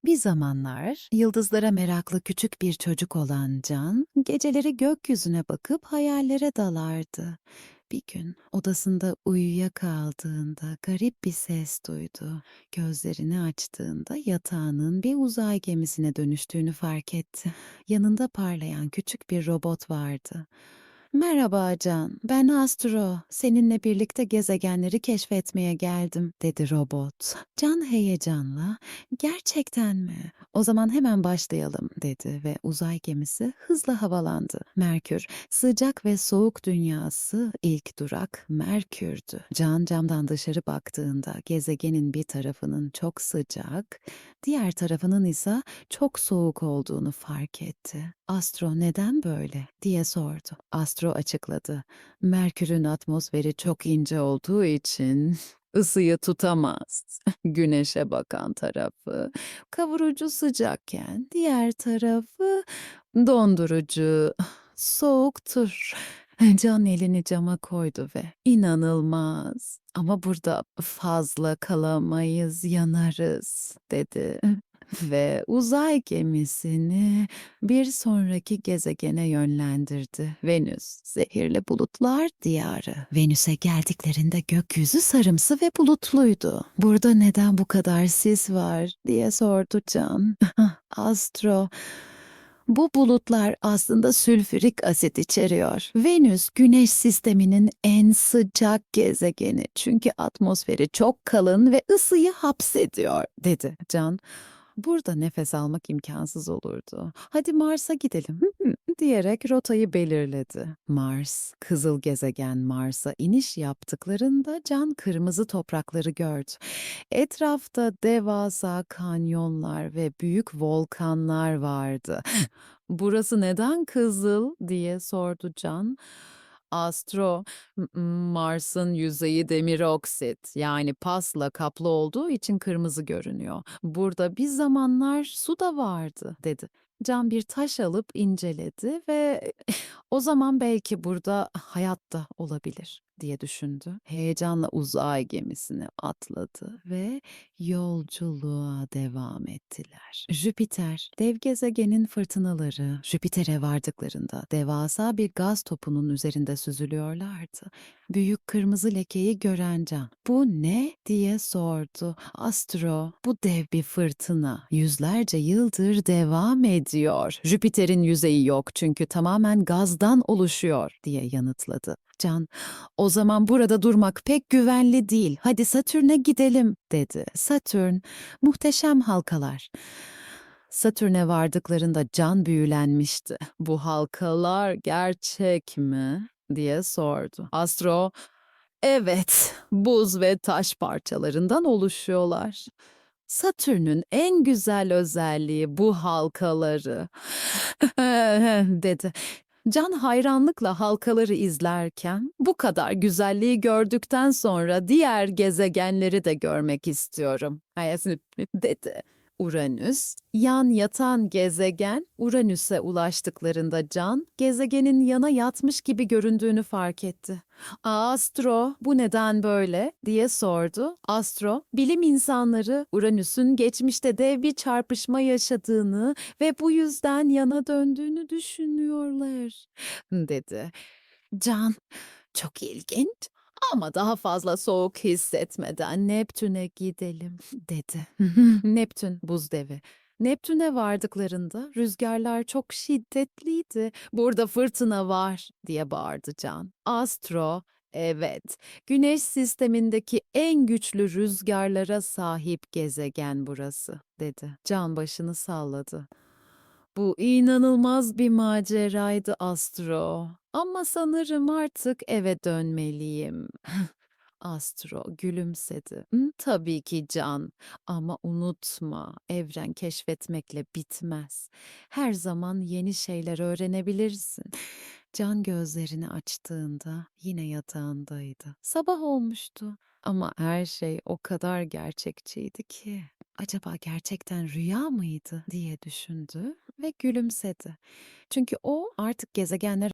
Bir zamanlar yıldızlara meraklı küçük bir çocuk olan Can, geceleri gökyüzüne bakıp hayallere dalardı. Bir gün odasında uyuyakaldığında garip bir ses duydu. Gözlerini açtığında yatağının bir uzay gemisine dönüştüğünü fark etti. Yanında parlayan küçük bir robot vardı. "Merhaba Can, ben Astro. Seninle birlikte gezegenleri keşfetmeye geldim," dedi robot. Can heyecanla, "Gerçekten mi? O zaman hemen başlayalım," dedi ve uzay gemisi hızla havalandı. Merkür, sıcak ve soğuk dünyası, ilk durak Merkür'dü. Can camdan dışarı baktığında gezegenin bir tarafının çok sıcak, diğer tarafının ise çok soğuk olduğunu fark etti. "Astro, neden böyle?" diye sordu. Astro açıkladı. "Merkür'ün atmosferi çok ince olduğu için ısıyı tutamaz. Güneşe bakan tarafı kavurucu sıcakken diğer tarafı dondurucu soğuktur." Can elini cama koydu ve "İnanılmaz. Ama burada fazla kalamayız, yanarız," dedi. Ve uzay gemisini bir sonraki gezegene yönlendirdi. Venüs, zehirli bulutlar diyarı. Venüs'e geldiklerinde gökyüzü sarımsı ve bulutluydu. "Burada neden bu kadar sis var?" diye sordu Can. Astro, "Bu bulutlar aslında sülfürik asit içeriyor. Venüs, Güneş sisteminin en sıcak gezegeni. Çünkü atmosferi çok kalın ve ısıyı hapsediyor," dedi Can. "Burada nefes almak imkansız olurdu. Hadi Mars'a gidelim," diyerek rotayı belirledi. Mars, kızıl gezegen Mars'a iniş yaptıklarında Can kırmızı toprakları gördü. Etrafta devasa kanyonlar ve büyük volkanlar vardı. "Burası neden kızıl?" diye sordu Can. Astro, Mars'ın yüzeyi demir oksit, yani pasla kaplı olduğu için kırmızı görünüyor. Burada bir zamanlar su da vardı," dedi. Can bir taş alıp inceledi ve "O zaman belki burada hayat da olabilir," diye düşündü. Heyecanla uzay gemisine atladı ve yolculuğa devam ettiler. Jüpiter, dev gezegenin fırtınaları, Jüpiter'e vardıklarında devasa bir gaz topunun üzerinde süzülüyorlardı. Büyük kırmızı lekeyi gören Can, "Bu ne?" diye sordu. Astro, "Bu dev bir fırtına. Yüzlerce yıldır devam ediyor. Jüpiter'in yüzeyi yok çünkü tamamen gazdan oluşuyor," diye yanıtladı. Can, "O zaman burada durmak pek güvenli değil. Hadi Satürn'e gidelim," dedi. Satürn, muhteşem halkalar. Satürn'e vardıklarında Can büyülenmişti. "Bu halkalar gerçek mi?" diye sordu. Astro, "Evet, buz ve taş parçalarından oluşuyorlar. Satürn'ün en güzel özelliği bu halkaları," dedi. Can hayranlıkla halkaları izlerken, "Bu kadar güzelliği gördükten sonra diğer gezegenleri de görmek istiyorum," dedi. Uranüs, yan yatan gezegen, Uranüs'e ulaştıklarında Can, gezegenin yana yatmış gibi göründüğünü fark etti. "Astro, bu neden böyle?" diye sordu. Astro, "Bilim insanları Uranüs'ün geçmişte dev bir çarpışma yaşadığını ve bu yüzden yana döndüğünü düşünüyorlar," dedi. Can, "Çok ilginç. Ama daha fazla soğuk hissetmeden Neptün'e gidelim," dedi. Neptün, buz devi. Neptün'e vardıklarında rüzgarlar çok şiddetliydi. "Burada fırtına var," diye bağırdı Can. Astro, "Evet, Güneş sistemindeki en güçlü rüzgarlara sahip gezegen burası," dedi. Can başını salladı. "Bu inanılmaz bir maceraydı Astro. Ama sanırım artık eve dönmeliyim." Astro gülümsedi. Tabii ki Can. Ama unutma, evren keşfetmekle bitmez. Her zaman yeni şeyler öğrenebilirsin." Can gözlerini açtığında yine yatağındaydı. Sabah olmuştu ama her şey o kadar gerçekçiydi ki. "Acaba gerçekten rüya mıydı?" diye düşündü ve gülümsedi. Çünkü o artık gezegenler